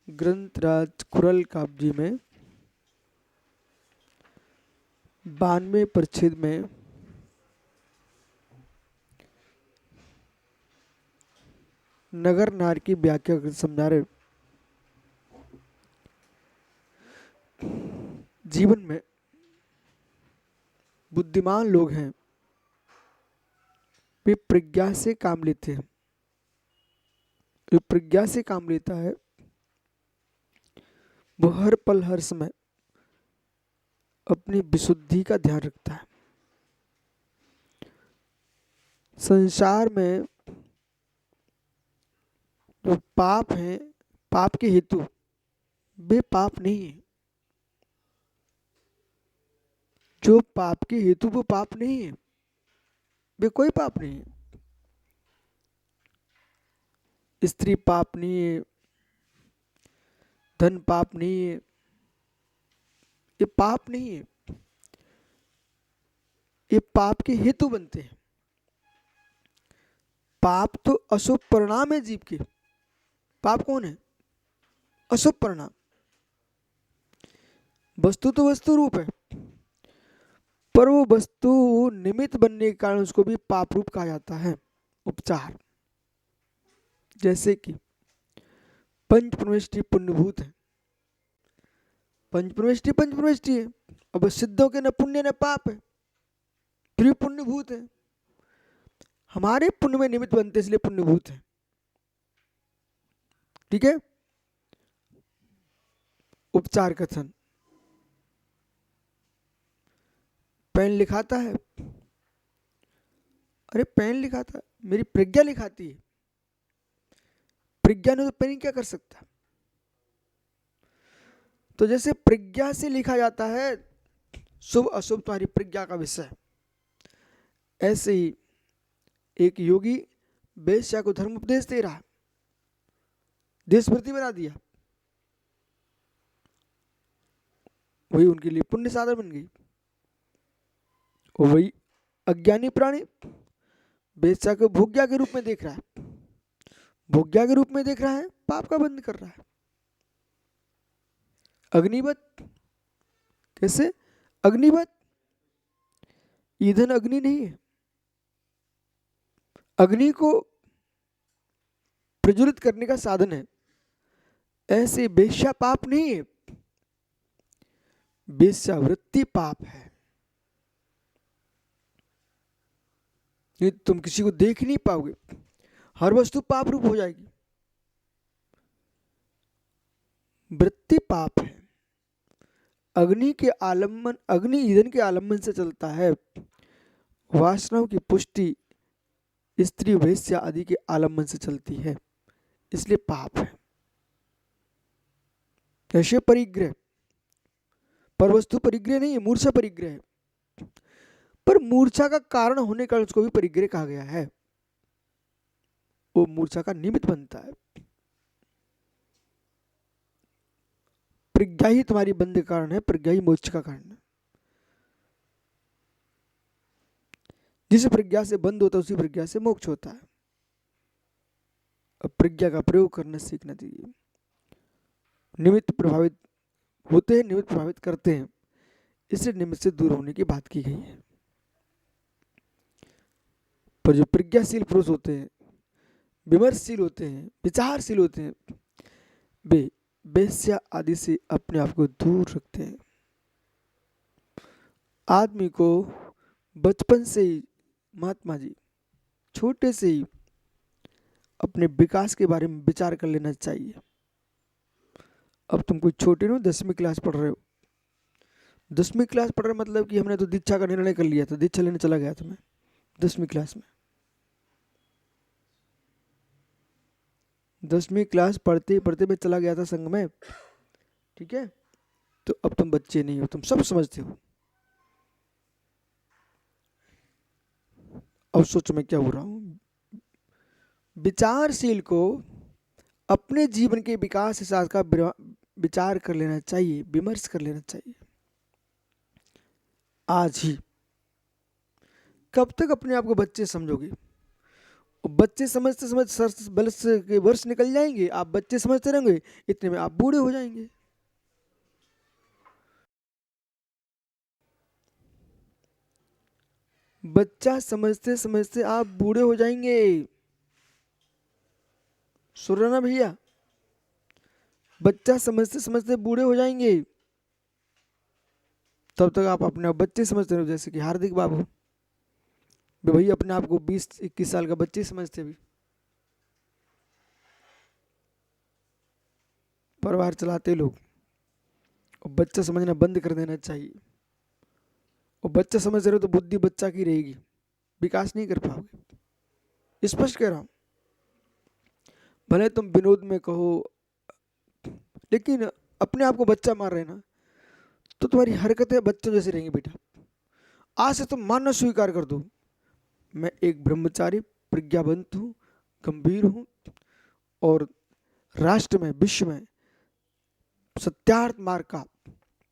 ग्रंथराज खुरल काव्य में 92 परिच्छेद में नगर नार की व्याख्या समझा रहे। जीवन में बुद्धिमान लोग हैं, वे प्रज्ञा से काम लेते हैं। जो प्रज्ञा से काम लेता है वो हर पल हर समय अपनी विशुद्धि का ध्यान रखता है। संसार में जो पाप है, पाप के हेतु वे पाप नहीं है। जो पाप के हेतु वो पाप नहीं है, वे कोई पाप नहीं है। स्त्री पाप नहीं है, धन पाप नहीं है, ये पाप नहीं है। ये पाप के हेतु बनते हैं। पाप तो अशुभ परिणाम है जीव के। पाप कौन है? अशुभ परिणाम। वस्तु तो वस्तु रूप है, पर वो वस्तु निमित्त बनने के कारण उसको भी पाप रूप कहा जाता है। उपचार जैसे कि पंच प्रविष्टि पुण्यभूत है। पंच प्रविष्टि है। अब सिद्धों के न पुण्य न पाप है, फिर पुण्यभूत है। हमारे पुण्य में निमित्त बनते इसलिए पुण्यभूत है। ठीक है। उपचार कथन, पेन लिखाता है। अरे पेन लिखाता, मेरी प्रज्ञा लिखाती है। प्रज्ञा ने तो पेन क्या कर सकता? तो जैसे प्रज्ञा से लिखा जाता है शुभ अशुभ तुम्हारी प्रज्ञा का विषय, ऐसे ही एक योगी वेश्या को धर्म उपदेश दे रहा, देशभक्ति बना दिया, वही उनके लिए पुण्य साधन बन गई। और वही अज्ञानी प्राणी वेश्या को भोग्या के रूप में देख रहा है, भोग्या के रूप में देख रहा है, पाप का बंध कर रहा है। अग्निवत, कैसे? अग्निवत, ईंधन अग्नि नहीं है, अग्नि को प्रज्वलित करने का साधन है। ऐसे वेश्या पाप नहीं है, वेश्यावृत्ति पाप है। ये तुम किसी को देख नहीं पाओगे, हर वस्तु पाप रूप हो जाएगी। वृत्ति पाप है। अग्नि के आलम्बन, अग्नि ईंधन के आलम्बन से चलता है। वासनाओं की पुष्टि स्त्री वेश्या आदि के आलम्बन से चलती है, इसलिए पाप है। कैसे? परिग्रह, पर वस्तु परिग्रह नहीं है, मूर्छा परिग्रह है। पर मूर्छा का कारण होने का उसको भी परिग्रह कहा गया है। वो मूर्छा का निमित्त बनता है। प्रज्ञा ही तुम्हारी बंध का कारण है, प्रज्ञा ही मोक्ष का कारण है। जिस प्रज्ञा से बंद होता है उसी प्रज्ञा से मोक्ष होता है। अब प्रज्ञा का प्रयोग करना सीखना चाहिए। निमित्त प्रभावित होते हैं, निमित्त प्रभावित करते हैं, इससे निमित्त से दूर होने की बात की गई है। पर जो प्रज्ञाशील पुरुष होते हैं, विमर्शशील होते हैं, विचारशील होते हैं, वे वेश्या आदि से अपने आप को दूर रखते हैं। आदमी को बचपन से ही, महात्मा जी, छोटे से ही अपने विकास के बारे में विचार कर लेना चाहिए। अब तुम कोई छोटे हो, 10वीं क्लास पढ़ रहे हो। 10वीं क्लास पढ़ रहे मतलब कि हमने तो दीक्षा का निर्णय कर लिया था, दीक्षा लेने चला गया था मैं 10वीं क्लास में। 10वीं क्लास पढ़ते पढ़ते मैं चला गया था संघ में। ठीक है। तो अब तुम बच्चे नहीं हो, तुम सब समझते हो। अब सोचो मैं क्या हो रहा हूं। विचारशील को अपने जीवन के विकास के साथ का विचार कर लेना चाहिए, विमर्श कर लेना चाहिए आज ही। कब तक अपने आप को बच्चे समझोगे? बच्चे समझते समझ बरस के वर्ष निकल जाएंगे, आप बच्चे समझते रहेंगे, इतने में आप बूढ़े हो जाएंगे। बच्चा समझते समझते आप बूढ़े हो जाएंगे। सुन रहे ना भैया, बच्चा समझते समझते बूढ़े हो जाएंगे। तब तक आप अपने बच्चे समझते रहो, जैसे कि हार्दिक बाबू भाई अपने आप को 20-21 साल का बच्चे समझते भी। परिवार चलाते लोग, और बच्चा समझना बंद कर देना चाहिए। और बच्चा समझ रहे हो तो बुद्धि बच्चा की रहेगी, विकास नहीं कर पाओगे। स्पष्ट कह रहा हूं। भले तुम विनोद में कहो, लेकिन अपने आप को बच्चा मान रहे ना, तो तुम्हारी हरकतें बच्चों जैसे रहेंगी बेटा। आज से तुम मानना स्वीकार कर दो, मैं एक ब्रह्मचारी प्रज्ञावंत हूँ, गंभीर हूँ, और राष्ट्र में विश्व में सत्यार्थ मार्ग का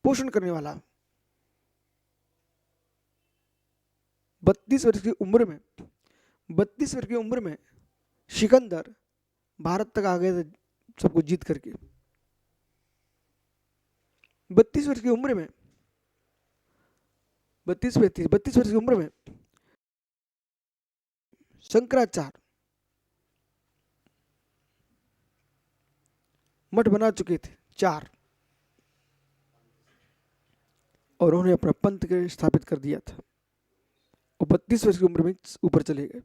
पोषण करने वाला। 32 वर्ष की उम्र में 32 वर्ष की उम्र में सिकंदर भारत तक आ गए थे सबको जीत करके। 32 वर्ष की उम्र में 32 वर्ष की उम्र में शंकराचार्य मठ बना चुके थे 4, और उन्होंने अपना पंथ के स्थापित कर दिया था, और 32 वर्ष की उम्र में ऊपर चले गए।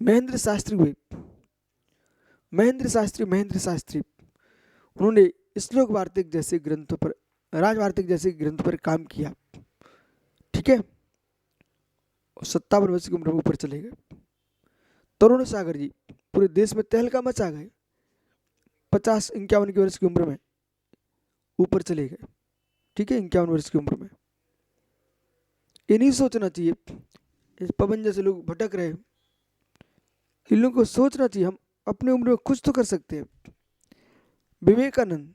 महेंद्र शास्त्री उन्होंने श्लोक वार्तिक जैसे ग्रंथों पर, राज वार्तिक जैसे ग्रंथों पर काम किया। ठीक है, 57 वर्ष की उम्र में ऊपर चले गए। तरुण सागर जी पूरे देश में तहलका मचा गए, 50-51 की वर्ष की उम्र में ऊपर चले गए। ठीक है, 51 वर्ष की उम्र में। ये नहीं सोचना चाहिए इस पवन जैसे लोग भटक रहे, इन लोगों को सोचना चाहिए हम अपनी उम्र में कुछ तो कर सकते हैं। विवेकानंद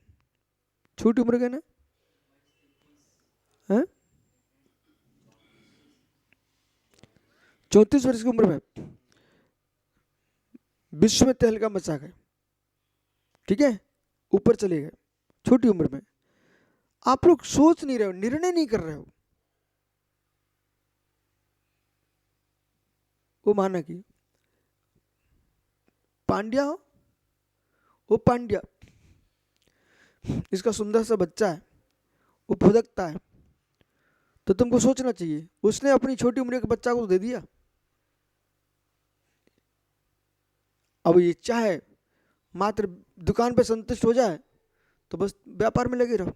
छोटी उम्र के ना, है 34 वर्ष की उम्र में विश्व में तहलका मचा गए। ठीक है, ऊपर चले गए छोटी उम्र में। आप लोग सोच नहीं रहे हो, निर्णय नहीं कर रहे हो। वो माना कि पांड्या हो, वो पांड्या इसका सुंदर सा बच्चा है, वो फुदकता है, तो तुमको सोचना चाहिए उसने अपनी छोटी उम्र के बच्चा को दे दिया। अब ये चाहे मात्र दुकान पे संतुष्ट हो जाए तो बस व्यापार में लगे रहो।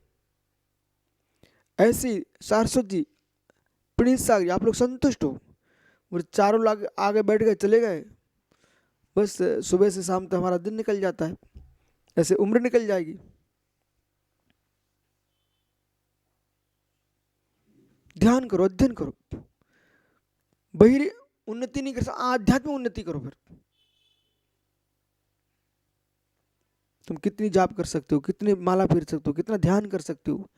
ऐसी सारस्वत जी, प्रिंस सागर, आप लोग संतुष्ट हो, वो चारों लोग आगे बैठ गए, चले गए, बस सुबह से शाम तक हमारा दिन निकल जाता है, ऐसे उम्र निकल जाएगी। ध्यान करो, अध्ययन करो, बहिरी उन्नति नहीं कर सकते, आध्यात्मिक उन्नति करो। फिर तुम कितनी जाप कर सकते हो, कितनी माला फेर सकते हो, कितना ध्यान कर सकते हो,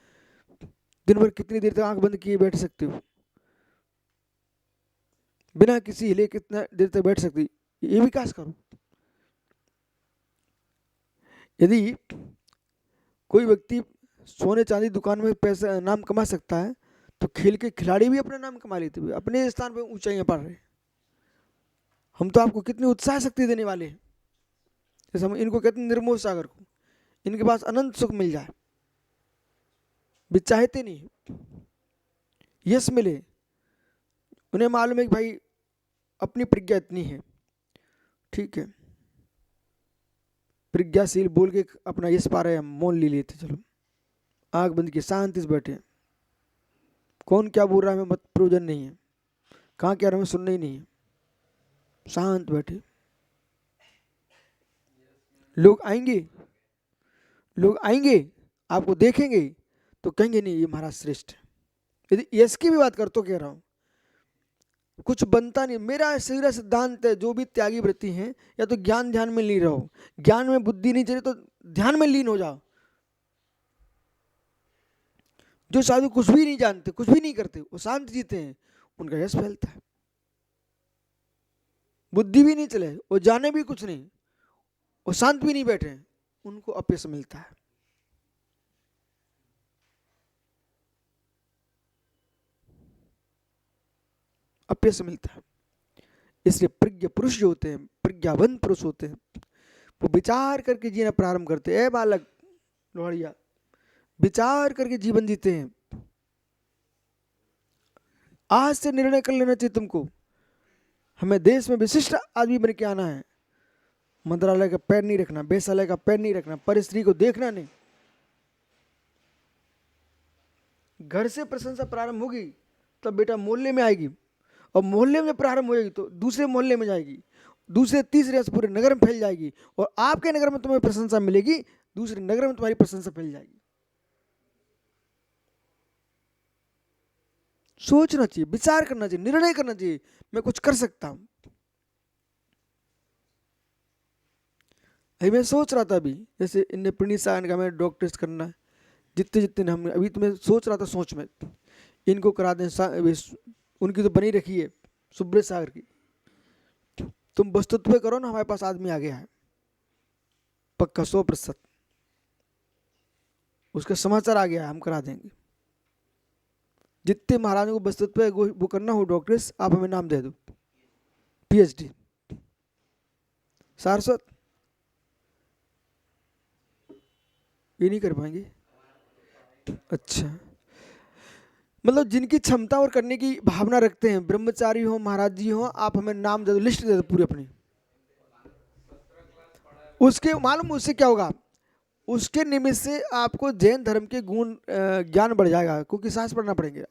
दिन भर कितनी देर तक आंख बंद किए बैठ सकते हो, बिना किसी हिले कितना देर तक बैठ सकती, ये विकास करो। यदि कोई व्यक्ति सोने चांदी दुकान में पैसा नाम कमा सकता है, तो खेल के खिलाड़ी भी अपना नाम कमा लेते हुए अपने स्थान पर ऊंचाइयां पा रहे हैं। हम तो आपको कितनी उत्साह शक्ति देने वाले हैं। जैसे हम इनको कहते हैं निर्मोह सागर को, इनके पास अनंत सुख मिल जाए, भी चाहते नहीं यश मिले। उन्हें मालूम है कि भाई अपनी प्रज्ञा इतनी है, ठीक है, प्रज्ञाशील बोल के अपना यश पा रहे हैं, हम मौन ले लेते, चलो आंख बंद की शांति से बैठे, कौन क्या बोल रहा है हमें मत प्रयोजन नहीं है, कहाँ क्या रहा हमें सुनना ही नहीं है, शांत बैठे। लोग आएंगे आपको देखेंगे तो कहेंगे नहीं ये महाराज श्रेष्ठ है। यदि यश की भी बात कर तो कह रहा हूं, कुछ बनता नहीं। मेरा सीधा सिद्धांत है, जो भी त्यागी वृत्ति हैं, या तो ज्ञान ध्यान में लीन रहो, ज्ञान में बुद्धि नहीं चले तो ध्यान में लीन हो जाओ। जो साधु कुछ भी नहीं जानते, कुछ भी नहीं करते, वो शांत जीते हैं, उनका यश फैलता है। बुद्धि भी नहीं चले और जाने भी कुछ नहीं और शांत भी नहीं बैठे, उनको अपयश मिलता है। अपयश मिलता है। इसलिए प्रज्ञ पुरुष जो होते हैं, प्रज्ञावंत पुरुष होते हैं, वो विचार करके जीना प्रारंभ करते हैं। बालक लोहड़िया, विचार करके जीवन जीते हैं। आज से निर्णय कर लेना चाहिए तुमको, हमें देश में विशिष्ट आदमी बन के आना है। मंत्रालय का पैर नहीं रखना, बेसालय का पैर नहीं रखना, पर स्त्री को देखना नहीं। घर से प्रशंसा प्रारंभ होगी तब बेटा मोहल्ले में आएगी, और मोहल्ले में प्रारंभ होगी तो दूसरे मोहल्ले में जाएगी, दूसरे तीसरे से पूरे नगर में फैल जाएगी, और आपके नगर में तुम्हें प्रशंसा मिलेगी, दूसरे नगर में तुम्हारी प्रशंसा फैल जाएगी। सोचना चाहिए, विचार करना चाहिए, निर्णय करना चाहिए, मैं कुछ कर सकता हूं। अभी मैं सोच रहा था, अभी जैसे इनने प्रणीसा का हमें डॉक्टरेट करना है, जितने जितने हम अभी, तो मैं सोच रहा था, सोच में इनको करा दें। उनकी तो बनी रखी है सुब्रत सागर की, तुम वस्तुत्व करो ना, हमारे पास आदमी आ गया है पक्का 100%, उसका समाचार आ गया है, हम करा देंगे। जितने महाराजों को वस्तुत्व वो करना हो डॉक्टर्स, आप हमें नाम दे दो, PhD। सारस्वत ये नहीं कर पाएंगे? अच्छा, मतलब जिनकी क्षमता और करने की भावना रखते हैं, ब्रह्मचारी हो, महाराज जी हो, आप हमें नाम दे दो, लिस्ट दे दो पूरी अपनी। उसके मालूम उससे क्या होगा, उसके निमित्त से आपको जैन धर्म के गुण ज्ञान बढ़ जाएगा, क्योंकि सांस पढ़ना पड़ेंगे।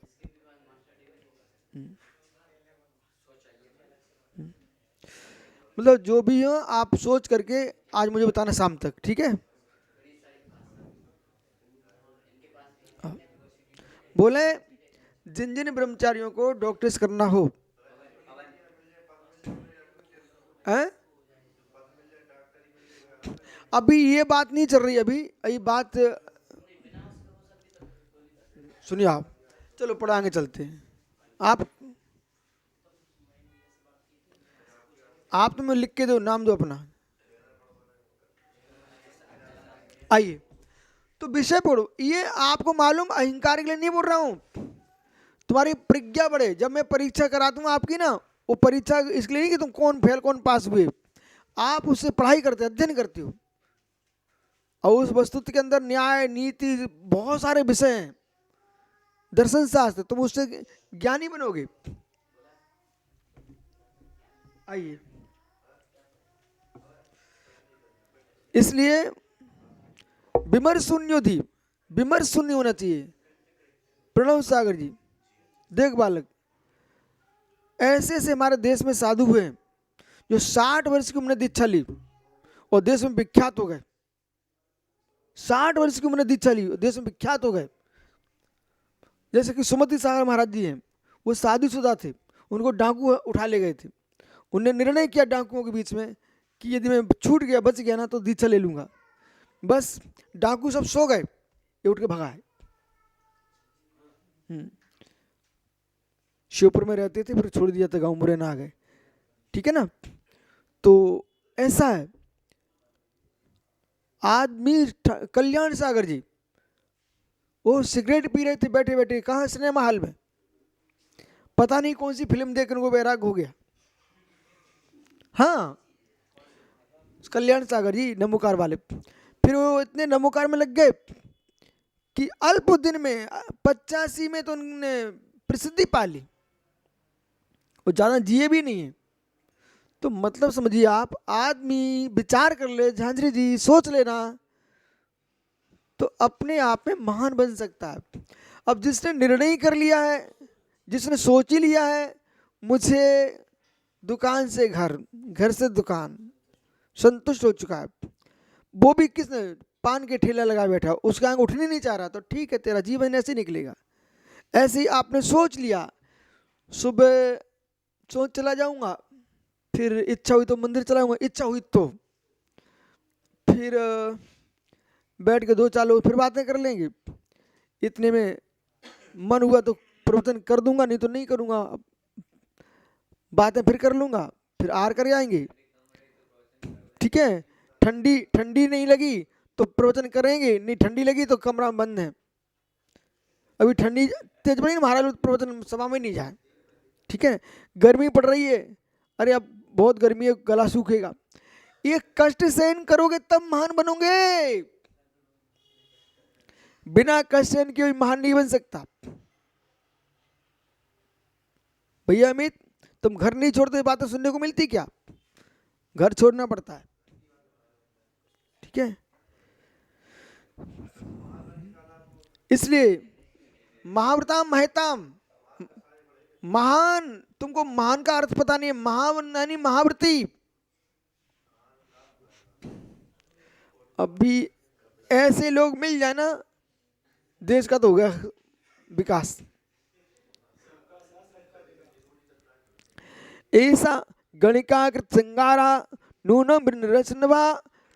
मतलब जो भी हो आप सोच करके आज मुझे बताना शाम तक, ठीक है? बोले जिन जिन ब्रह्मचारियों को डॉक्टर्स करना हो, हैं? अभी ये बात नहीं चल रही, अभी ये बात सुनिए आप, चलो पढ़ा आगे चलते हैं। आप तो मैं लिख के दो, नाम दो अपना। आइए तो विषय पढ़ो। ये आपको मालूम अहंकार के लिए नहीं बोल रहा हूं, तुम्हारी प्रज्ञा बढ़े। जब मैं परीक्षा कराता हूँ आपकी ना, वो परीक्षा इसलिए नहीं कि तुम कौन फेल कौन पास हुए, आप उससे पढ़ाई करते हो, अध्ययन करते हो, और उस वस्तु के अंदर न्याय नीति बहुत सारे विषय हैं, दर्शन शास्त्र, तुम उससे ज्ञानी बनोगे। आइए, इसलिए विमर्श शून्य थी, विमर्श शून्य होना चाहिए। प्रणव सागर जी, देख बालक, ऐसे ऐसे हमारे देश में साधु हुए जो 60 वर्ष की उम्र में दीक्षा ली और देश में विख्यात हो गए। 60 वर्ष की उम्र में दीक्षा ली और देश में विख्यात हो गए। जैसे कि सुमति सागर महाराज जी हैं, वो शादीशुदा थे, उनको डाकू उठा ले गए थे। उन्होंने निर्णय किया डाकुओं के बीच में कि यदि मैं छूट गया, बच गया ना, तो दीक्षा ले लूंगा। बस डाकू सब सो गए, ये उठ के भगा है। शिवपुर में रहते थे, फिर छोड़ दिया था, गांव मुरैना आ गए, ठीक है ना। तो ऐसा है। आदमी कल्याण सागर जी, वो सिगरेट पी रहे थे बैठे बैठे, कहाँ, सिनेमा हॉल में, पता नहीं कौन सी फिल्म देख उनको वैराग हो गया। हाँ, कल्याण सागर जी नमोकार वाले, फिर वो इतने नमोकार में लग गए कि अल्प दिन में 85 में तो उन्होंने प्रसिद्धि पा ली और ज्यादा जिए भी नहीं है। तो मतलब समझिए आप, आदमी विचार कर ले, झांझरी जी सोच लेना, तो अपने आप में महान बन सकता है। अब जिसने निर्णय कर लिया है, जिसने सोच ही लिया है मुझे दुकान से घर, घर से दुकान, संतुष्ट हो चुका है, वो भी किसने, पान के ठेला लगा बैठा, उसका आंख उठने नहीं चाह रहा, तो ठीक है, तेरा जीवन ऐसे निकलेगा। ऐसे ही आपने सोच लिया, सुबह सोच चला जाऊंगा, फिर इच्छा हुई तो मंदिर चलाऊंगा, इच्छा हुई तो फिर बैठ के 2-4 लोग फिर बातें कर लेंगे, इतने में मन हुआ तो प्रवचन कर दूंगा, नहीं तो नहीं करूंगा, बातें फिर कर लूंगा, फिर आर कर आएंगे। ठीक है, ठंडी ठंडी नहीं लगी तो प्रवचन करेंगे, नहीं ठंडी लगी तो कमरा बंद है, अभी ठंडी तेज पड़ी ना महाराज प्रवचन सभा में नहीं जाए। ठीक है, गर्मी पड़ रही है, अरे अब बहुत गर्मी है गला सूखेगा, ये कष्ट सहन करोगे तब महान बनोगे, बिना कष्ट सहन के महान नहीं बन सकता। भैया अमित तुम घर नहीं छोड़ते, बातें सुनने को मिलती क्या? घर छोड़ना पड़ता है। ठीक है, इसलिए महाव्रताम महताम, महान, तुमको महान का अर्थ पता नहीं है, महान यानी महाव्रती। अभी ऐसे लोग मिल जाए ना, देश का तो हो गया विकास। ऐसा गणिकाकृत श्रृंगारा नूनम रचनवा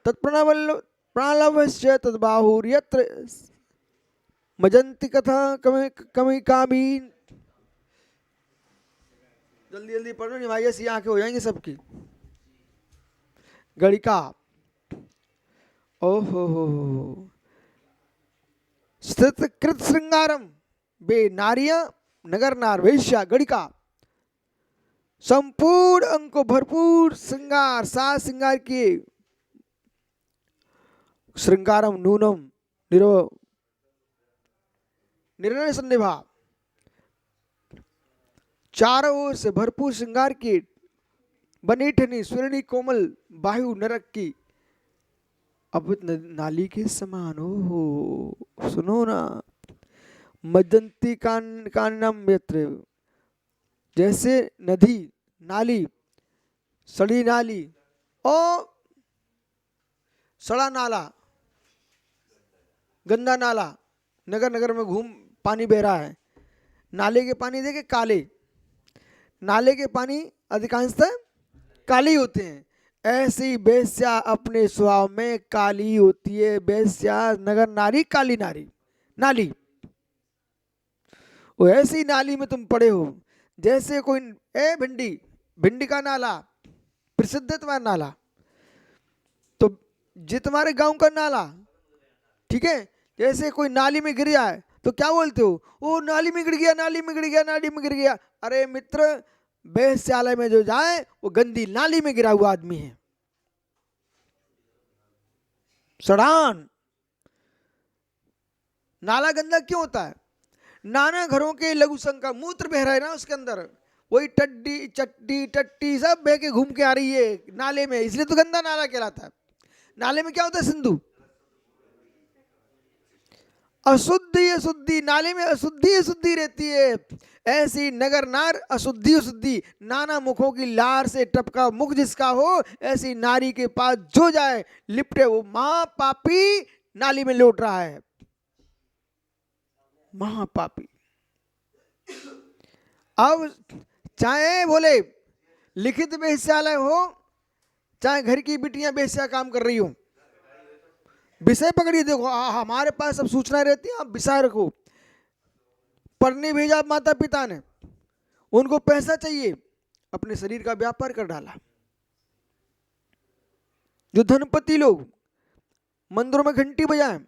तत्प्रणवस्य तद्बाहुर्यत्र मजंती कथा कमी कामी। जल्दी जल्दी पढ़ो नहीं भाई, ऐसी आंखें हो जाएंगी सबकी। गणिका, ओहो कृत श्रृंगारम, बे नारियां नगर नार वैश्या गणिका, संपूर्ण अंग को भरपूर श्रृंगार, सात श्रृंगार किए। श्रृंगारम नूनम निर्णय सन्निभा, चारों ओर से भरपूर श्रृंगार की, बनी ठनी स्वर्णी कोमल बाहु नरक की अवध नाली के समान हो। सुनो ना, मज्जंती कानम यत्र, जैसे नदी नाली, सड़ी नाली और सड़ा नाला, गंदा नाला, नगर नगर में घूम पानी बह रहा है। नाले के पानी देखे काले, नाले के पानी अधिकांशतः काली होते हैं, ऐसी बेस्या अपने स्वभाव में काली होती है। बेस्या नगर नारी, काली नारी नाली, वो ऐसी नाली में तुम पड़े हो जैसे कोई भिंडी, भिंडी का नाला प्रसिद्ध है तुम्हारा नाला, तो जे तुम्हारे गांव का नाला, ठीक है, जैसे कोई नाली में गिर जाए तो क्या बोलते हो? वो नाली में गिर गया, नाली में गिर गया, नाली में गिर गया। अरे मित्र, वेश्यालय में जो जाए वो गंदी नाली में गिरा हुआ आदमी है। सड़ान नाला गंदा क्यों होता है? नाना घरों के लघु संख्या मूत्र बह रहा है ना उसके अंदर, वही टड्डी चट्टी टट्टी सब बह के घूम के आ रही है नाले में, इसलिए तो गंदा नाला कहलाता है। नाले में क्या होता है? सिंधु, अशुद्धि अशुद्धि, नाले में अशुद्धि अशुद्धि रहती है। ऐसी नगर नार अशुद्धि अशुद्धि, नाना मुखों की लार से टपका मुख जिसका हो, ऐसी नारी के पास जो जाए लिपटे वो महापापी नाली में लौट रहा है। महापापी। अब चाहे बोले लिखित वेश्यालय हो, चाहे घर की बिटियां वेश्या काम कर रही हो, विषय पकड़िए। देखो हमारे पास सब सूचनाएं रहती हैं, आप विषय रखो। पढ़ने भेजा माता पिता ने, उनको पैसा चाहिए, अपने शरीर का व्यापार कर डाला। जो धनपति लोग मंदिरों में घंटी बजाएं,